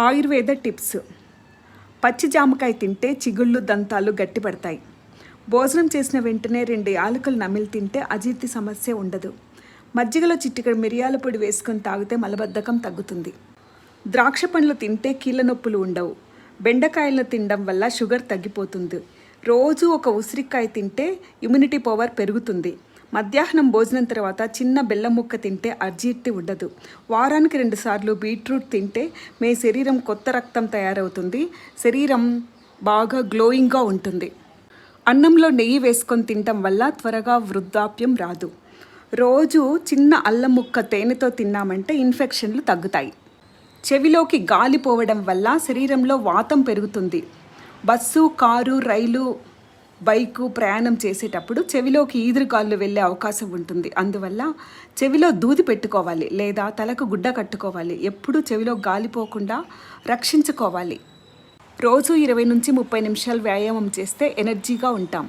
Ayurveda tips. పచ్చి జామకాయ తింటే చిగుళ్ళు దంతాలు గట్టిపడతాయి. భోజనం చేసిన వెంటనే 2 యాలకులు నమిలి తింటే అజీర్తి సమస్య ఉండదు. మజ్జిగలో చిటికెడు మిరియాల పొడి వేసుకొని తాగితే మలబద్ధకం తగ్గుతుంది. ద్రాక్ష పండ్లు తింటే కీళ్ళ నొప్పులు ఉండవు. బెండకాయలను తినడం వల్ల షుగర్ తగ్గిపోతుంది. రోజు ఒక ఉసిరికాయ తింటే ఇమ్యూనిటీ పవర్ పెరుగుతుంది. మధ్యాహ్నం భోజనం తర్వాత చిన్న బెల్లం ముక్క తింటే అజీర్తి ఉండదు. వారానికి 2 సార్లు బీట్రూట్ తింటే మీ శరీరం కొత్త రక్తం తయారవుతుంది. శరీరం బాగా గ్లోయింగ్గా ఉంటుంది. అన్నంలో నెయ్యి వేసుకొని తినటం వల్ల త్వరగా వృద్ధాప్యం రాదు. రోజు చిన్న అల్లం ముక్క తేనెతో తిన్నామంటే ఇన్ఫెక్షన్లు తగ్గుతాయి. చెవిలోకి గాలి పోవడం వల్ల శరీరంలో వాతం పెరుగుతుంది. బస్సు, కారు, రైలు, బైకు ప్రయాణం చేసేటప్పుడు చెవిలోకి ఈదురుగాళ్ళు వెళ్ళే అవకాశం ఉంటుంది. అందువల్ల చెవిలో దూది పెట్టుకోవాలి లేదా తలకు గుడ్డ కట్టుకోవాలి. ఎప్పుడూ చెవిలో గాలిపోకుండా రక్షించుకోవాలి. రోజు 20 నుంచి 30 నిమిషాలు వ్యాయామం చేస్తే ఎనర్జీగా ఉంటాం.